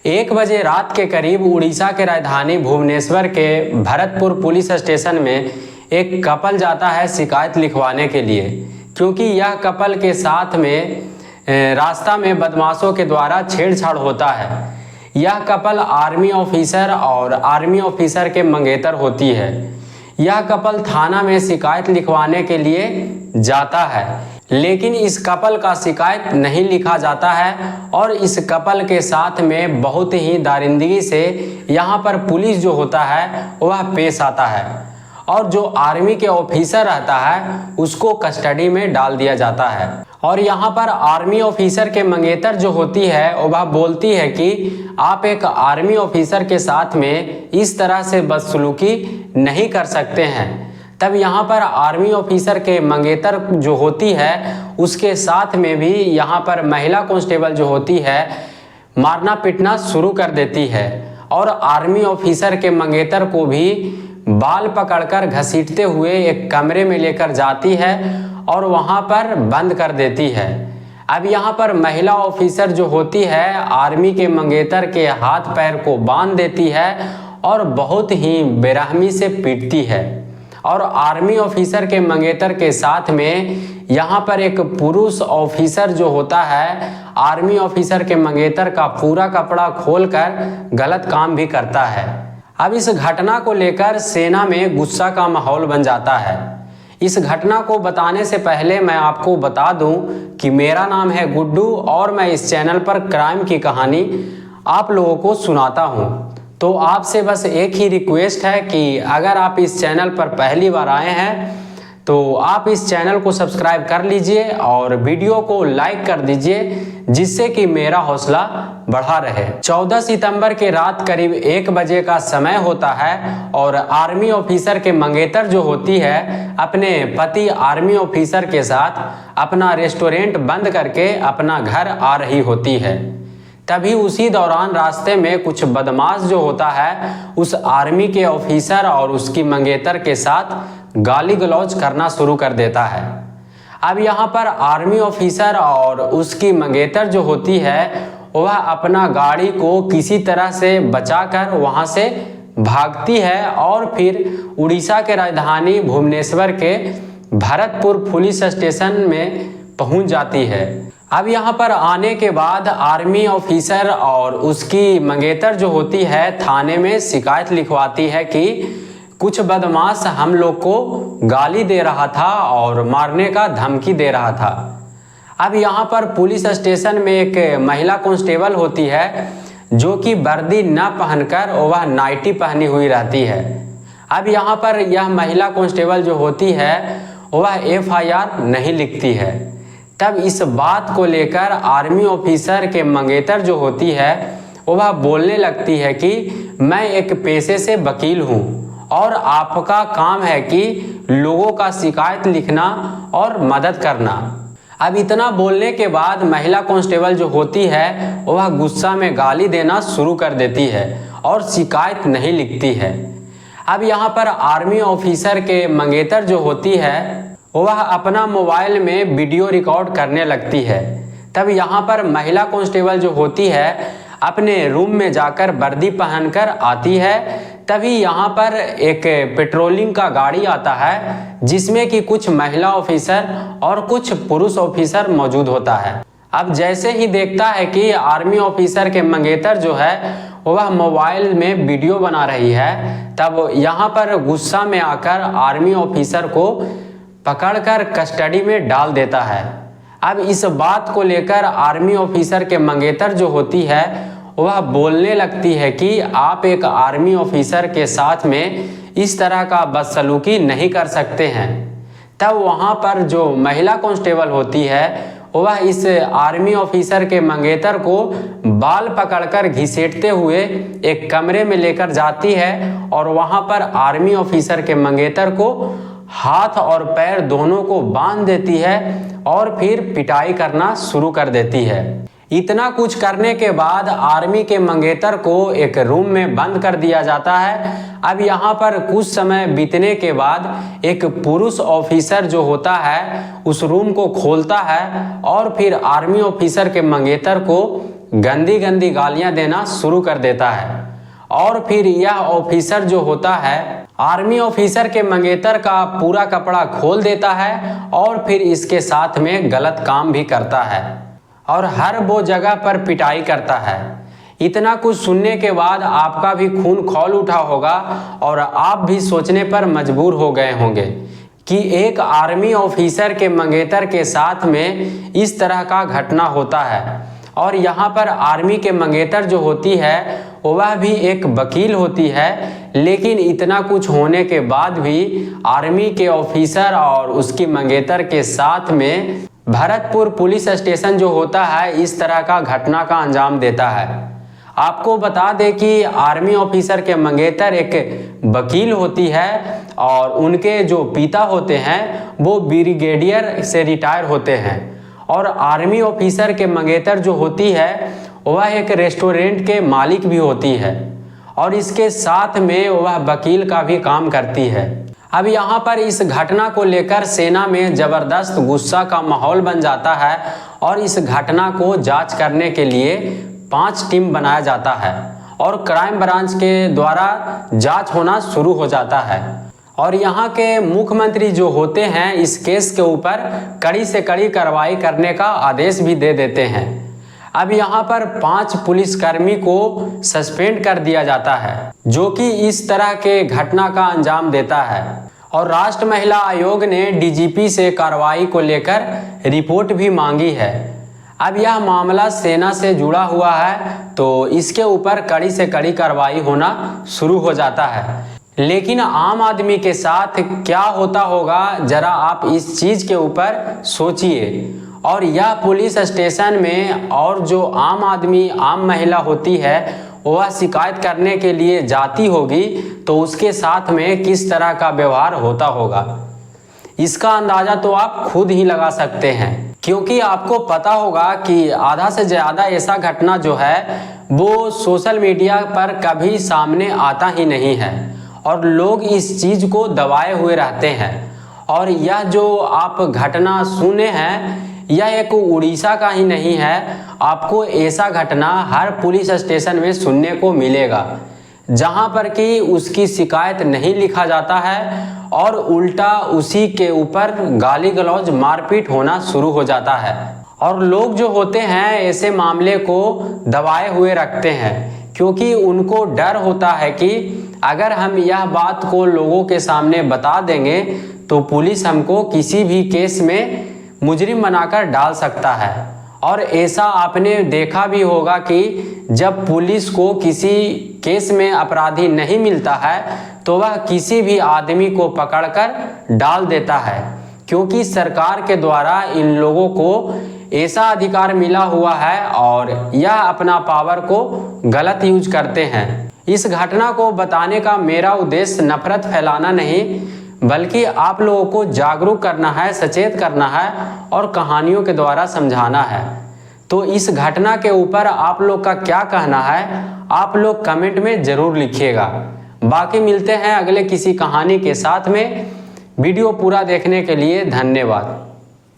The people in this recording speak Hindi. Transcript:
1 बजे रात के करीब उड़ीसा के राजधानी भुवनेश्वर के भरतपुर पुलिस स्टेशन में एक कपल जाता है शिकायत लिखवाने के लिए, क्योंकि यह कपल के साथ में रास्ता में बदमाशों के द्वारा छेड़छाड़ होता है। यह कपल आर्मी ऑफिसर और आर्मी ऑफिसर के मंगेतर होती है। यह कपल थाना में शिकायत लिखवाने के लिए जाता है, लेकिन इस कपल का शिकायत नहीं लिखा जाता है और इस कपल के साथ में बहुत ही दारिंदगी से यहाँ पर पुलिस जो होता है वह पेश आता है और जो आर्मी के ऑफिसर रहता है उसको कस्टडी में डाल दिया जाता है। और यहाँ पर आर्मी ऑफिसर के मंगेतर जो होती है वह बोलती है कि आप एक आर्मी ऑफिसर के साथ में इस तरह से बदसलूकी नहीं कर सकते हैं। तब यहाँ पर आर्मी ऑफिसर के मंगेतर जो होती है उसके साथ में भी यहाँ पर महिला कांस्टेबल जो होती है मारना पीटना शुरू कर देती है और आर्मी ऑफिसर के मंगेतर को भी बाल पकड़कर घसीटते हुए एक कमरे में लेकर जाती है और वहाँ पर बंद कर देती है। अब यहाँ पर महिला ऑफिसर जो होती है आर्मी के मंगेतर के हाथ पैर को बांध देती है और बहुत ही बेरहमी से पीटती है। और आर्मी ऑफिसर के मंगेतर के साथ में यहाँ पर एक पुरुष ऑफिसर जो होता है आर्मी ऑफिसर के मंगेतर का पूरा कपड़ा खोलकर गलत काम भी करता है। अब इस घटना को लेकर सेना में गुस्सा का माहौल बन जाता है। इस घटना को बताने से पहले मैं आपको बता दूं कि मेरा नाम है गुड्डू और मैं इस चैनल पर क्राइम की कहानी आप लोगों को सुनाता हूं। तो आपसे बस एक ही रिक्वेस्ट है कि अगर आप इस चैनल पर पहली बार आए हैं तो आप इस चैनल को सब्सक्राइब कर लीजिए और वीडियो को लाइक कर दीजिए, जिससे कि मेरा हौसला बढ़ा रहे। 14 सितंबर के रात करीब 1 बजे का समय होता है और आर्मी ऑफिसर के मंगेतर जो होती है अपने पति आर्मी ऑफिसर के साथ अपना रेस्टोरेंट बंद करके अपना घर आ रही होती है। तभी उसी दौरान रास्ते में कुछ बदमाश जो होता है उस आर्मी के ऑफिसर और उसकी मंगेतर के साथ गाली गलौज करना शुरू कर देता है। अब यहाँ पर आर्मी ऑफिसर और उसकी मंगेतर जो होती है वह अपना गाड़ी को किसी तरह से बचाकर वहाँ से भागती है और फिर उड़ीसा के राजधानी भुवनेश्वर के भरतपुर पुलिस स्टेशन में पहुँच जाती है। अब यहाँ पर आने के बाद आर्मी ऑफिसर और उसकी मंगेतर जो होती है थाने में शिकायत लिखवाती है कि कुछ बदमाश हम लोग को गाली दे रहा था और मारने का धमकी दे रहा था। अब यहाँ पर पुलिस स्टेशन में एक महिला कांस्टेबल होती है जो कि वर्दी न पहनकर वह नाइटी पहनी हुई रहती है। अब यहाँ पर यह महिला कांस्टेबल जो होती है वह FIR नहीं लिखती है। तब इस बात को लेकर आर्मी ऑफिसर के मंगेतर जो होती है वह बोलने लगती है कि मैं एक पेशे से वकील हूँ और आपका काम है कि लोगों का शिकायत लिखना और मदद करना। अब इतना बोलने के बाद महिला कांस्टेबल जो होती है वह गुस्सा में गाली देना शुरू कर देती है और शिकायत नहीं लिखती है। अब यहाँ पर आर्मी ऑफिसर के मंगेतर जो होती है वह अपना मोबाइल में वीडियो रिकॉर्ड करने लगती है। तब यहाँ पर महिला कांस्टेबल जो होती है अपने रूम में जाकर वर्दी पहनकर आती है। तभी यहाँ पर एक पेट्रोलिंग का गाड़ी आता है जिसमें कि कुछ महिला ऑफिसर और कुछ पुरुष ऑफिसर मौजूद होता है। अब जैसे ही देखता है कि आर्मी ऑफिसर के मंगेतर जो है वह मोबाइल में वीडियो बना रही है, तब यहाँ पर गुस्सा में आकर आर्मी ऑफिसर को पकड़कर कस्टडी में डाल देता है। अब इस बात को लेकर आर्मी ऑफिसर के मंगेतर जो होती है वह बोलने लगती है कि आप एक आर्मी ऑफिसर के साथ में इस तरह का बदसलूकी नहीं कर सकते हैं। तब वहाँ पर जो महिला कांस्टेबल होती है वह इस आर्मी ऑफिसर के मंगेतर को बाल पकड़कर घसीटते हुए एक कमरे में लेकर जाती है और वहाँ पर आर्मी ऑफिसर के मंगेतर को हाथ और पैर दोनों को बांध देती है और फिर पिटाई करना शुरू कर देती है। इतना कुछ करने के बाद आर्मी के मंगेतर को एक रूम में बंद कर दिया जाता है। अब यहाँ पर कुछ समय बीतने के बाद एक पुरुष ऑफिसर जो होता है उस रूम को खोलता है और फिर आर्मी ऑफिसर के मंगेतर को गंदी गंदी गालियां देना शुरू कर देता है। और फिर यह ऑफिसर जो होता है आर्मी ऑफिसर के मंगेतर का पूरा कपड़ा खोल देता है और फिर इसके साथ में गलत काम भी करता है और हर वो जगह पर पिटाई करता है। इतना कुछ सुनने के बाद आपका भी खून खौल उठा होगा और आप भी सोचने पर मजबूर हो गए होंगे कि एक आर्मी ऑफिसर के मंगेतर के साथ में इस तरह का घटना होता है। और यहाँ पर आर्मी के मंगेतर जो होती है वह भी एक वकील होती है, लेकिन इतना कुछ होने के बाद भी आर्मी के ऑफिसर और उसकी मंगेतर के साथ में भरतपुर पुलिस स्टेशन जो होता है इस तरह का घटना का अंजाम देता है। आपको बता दें कि आर्मी ऑफिसर के मंगेतर एक वकील होती है और उनके जो पिता होते हैं वो ब्रिगेडियर से रिटायर होते हैं। और आर्मी ऑफिसर के मंगेतर जो होती है वह एक रेस्टोरेंट के मालिक भी होती है और इसके साथ में वह वकील का भी काम करती है। अब यहाँ पर इस घटना को लेकर सेना में ज़बरदस्त गुस्सा का माहौल बन जाता है और इस घटना को जांच करने के लिए 5 टीम बनाया जाता है और क्राइम ब्रांच के द्वारा जांच होना शुरू हो जाता है। और यहाँ के मुख्यमंत्री जो होते हैं इस केस के ऊपर कड़ी से कड़ी कार्रवाई करने का आदेश भी दे देते हैं। अब यहाँ पर 5 पुलिसकर्मी को सस्पेंड कर दिया जाता है जो कि इस तरह के घटना का अंजाम देता है। और राष्ट्र महिला आयोग ने डीजीपी से कार्रवाई को लेकर रिपोर्ट भी मांगी है। अब यह मामला सेना से जुड़ा हुआ है तो इसके ऊपर कड़ी से कड़ी कार्रवाई होना शुरू हो जाता है। लेकिन आम आदमी के साथ क्या होता होगा जरा आप इस चीज़ के ऊपर सोचिए। और यह पुलिस स्टेशन में और जो आम आदमी आम महिला होती है वह शिकायत करने के लिए जाती होगी तो उसके साथ में किस तरह का व्यवहार होता होगा, इसका अंदाज़ा तो आप खुद ही लगा सकते हैं। क्योंकि आपको पता होगा कि आधा से ज़्यादा ऐसा घटना जो है वो सोशल मीडिया पर कभी सामने आता ही नहीं है और लोग इस चीज़ को दबाए हुए रहते हैं। और यह जो आप घटना सुने हैं यह एक उड़ीसा का ही नहीं है, आपको ऐसा घटना हर पुलिस स्टेशन में सुनने को मिलेगा जहां पर कि उसकी शिकायत नहीं लिखा जाता है और उल्टा उसी के ऊपर गाली गलौज मारपीट होना शुरू हो जाता है। और लोग जो होते हैं ऐसे मामले को दबाए हुए रखते हैं क्योंकि उनको डर होता है कि अगर हम यह बात को लोगों के सामने बता देंगे तो पुलिस हमको किसी भी केस में मुजरिम बनाकर डाल सकता है। और ऐसा आपने देखा भी होगा कि जब पुलिस को किसी केस में अपराधी नहीं मिलता है तो वह किसी भी आदमी को पकड़कर डाल देता है क्योंकि सरकार के द्वारा इन लोगों को ऐसा अधिकार मिला हुआ है और यह अपना पावर को गलत यूज करते हैं। इस घटना को बताने का मेरा उद्देश्य नफरत फैलाना नहीं बल्कि आप लोगों को जागरूक करना है, सचेत करना है और कहानियों के द्वारा समझाना है। तो इस घटना के ऊपर आप लोग का क्या कहना है आप लोग कमेंट में ज़रूर लिखिएगा। बाकी मिलते हैं अगले किसी कहानी के साथ में। वीडियो पूरा देखने के लिए धन्यवाद।